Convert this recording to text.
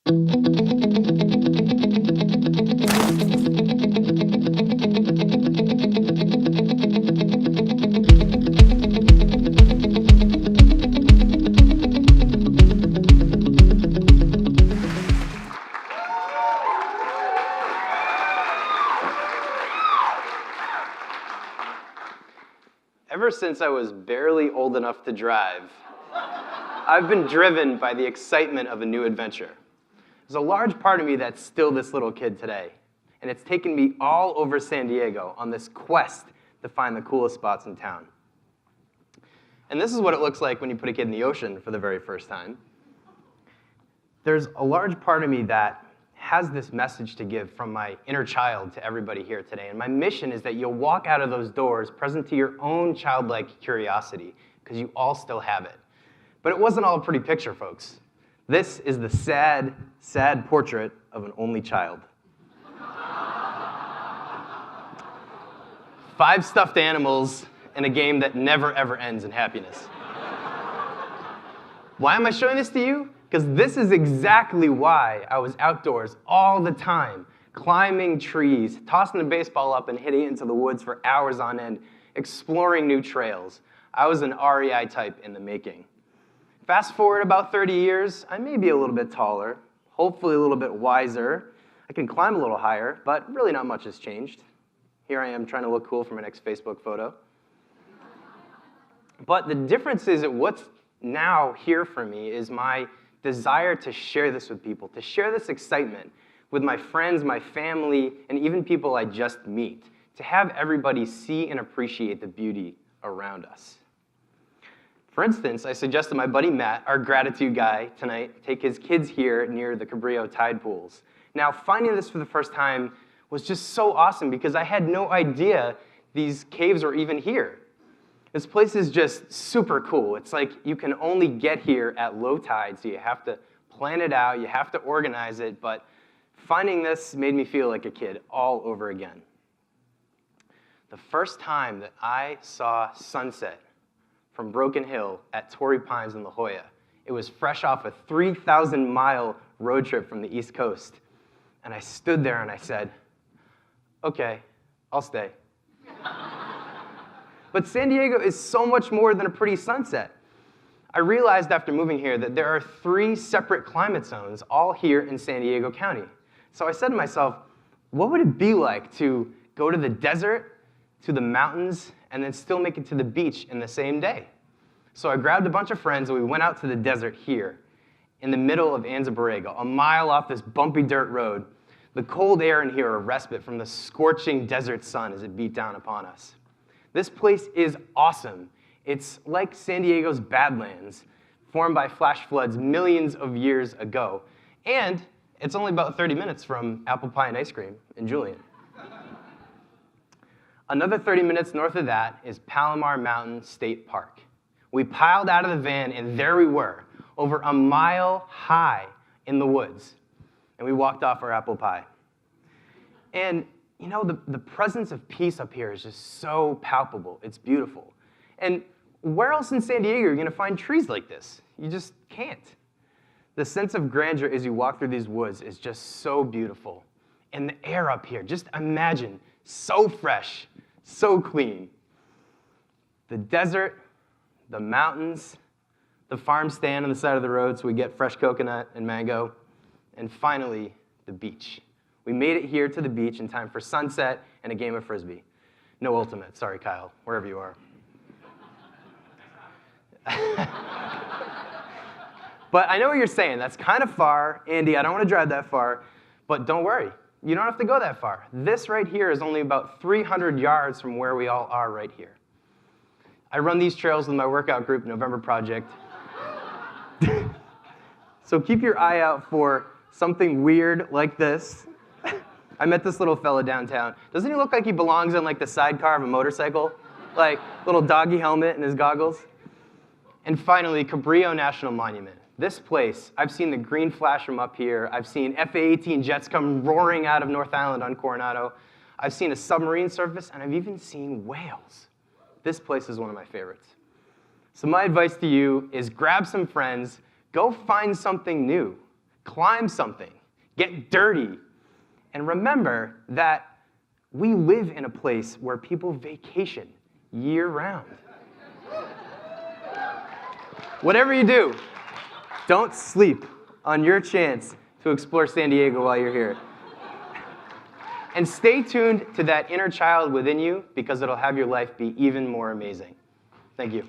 Ever since I was barely old enough to drive, I've been driven by the excitement of a new adventure. There's a large part of me that's still this little kid today, and it's taken me all over San Diego on this quest to find the coolest spots in town. And this is what it looks like when you put a kid in the ocean for the very first time. There's a large part of me that has this message to give from my inner child to everybody here today. And my mission is that you'll walk out of those doors present to your own childlike curiosity, because you all still have it. But it wasn't all a pretty picture, folks. This is the sad, sad portrait of an only child. 5 stuffed animals and a game that never, ever ends in happiness. Why am I showing this to you? Because this is exactly why I was outdoors all the time, climbing trees, tossing the baseball up and hitting it into the woods for hours on end, exploring new trails. I was an REI type in the making. Fast forward about 30 years, I may be a little bit taller, hopefully a little bit wiser. I can climb a little higher, but really not much has changed. Here I am trying to look cool for my next Facebook photo. But the difference is that what's now here for me is my desire to share this with people, to share this excitement with my friends, my family, and even people I just meet, to have everybody see and appreciate the beauty around us. For instance, I suggested my buddy Matt, our gratitude guy tonight, take his kids here near the Cabrillo tide pools. Now, finding this for the first time was just so awesome because I had no idea these caves were even here. This place is just super cool. It's like you can only get here at low tide, so you have to plan it out, you have to organize it, but finding this made me feel like a kid all over again. The first time that I saw sunset from Broken Hill at Torrey Pines in La Jolla, it was fresh off a 3,000-mile road trip from the East Coast, and I stood there and I said, okay, I'll stay. But San Diego is so much more than a pretty sunset. I realized after moving here that there are 3 separate climate zones all here in San Diego County. So I said to myself, what would it be like to go to the desert, to the mountains, and then still make it to the beach in the same day? So I grabbed a bunch of friends and we went out to the desert here in the middle of Anza Borrego, a mile off this bumpy dirt road. The cold air in here a respite from the scorching desert sun as it beat down upon us. This place is awesome. It's like San Diego's Badlands, formed by flash floods millions of years ago. And it's only about 30 minutes from apple pie and ice cream in Julian. Another 30 minutes north of that is Palomar Mountain State Park. We piled out of the van, and there we were, over a mile high in the woods. And we walked off our apple pie. And you know, the presence of peace up here is just so palpable. It's beautiful. And where else in San Diego are you going to find trees like this? You just can't. The sense of grandeur as you walk through these woods is just so beautiful. And the air up here, just imagine, so fresh, so clean. The desert, the mountains, the farm stand on the side of the road so we get fresh coconut and mango, and finally, the beach. We made it here to the beach in time for sunset and a game of Frisbee. No ultimate, sorry Kyle, wherever you are. But I know what you're saying, that's kind of far. Andy, I don't want to drive that far, but don't worry, you don't have to go that far. This right here is only about 300 yards from where we all are right here. I run these trails with my workout group, November Project. So keep your eye out for something weird like this. I met this little fella downtown. Doesn't he look like he belongs in like the sidecar of a motorcycle? Like little doggy helmet and his goggles? And finally, Cabrillo National Monument. This place, I've seen the green flash from up here. I've seen FA-18 jets come roaring out of North Island on Coronado. I've seen a submarine surface, and I've even seen whales. This place is one of my favorites. So my advice to you is grab some friends, go find something new. climb something, get dirty, and remember that we live in a place where people vacation year-round. Whatever you do, don't sleep on your chance to explore San Diego while you're here. And stay tuned to that inner child within you, because it'll have your life be even more amazing. Thank you.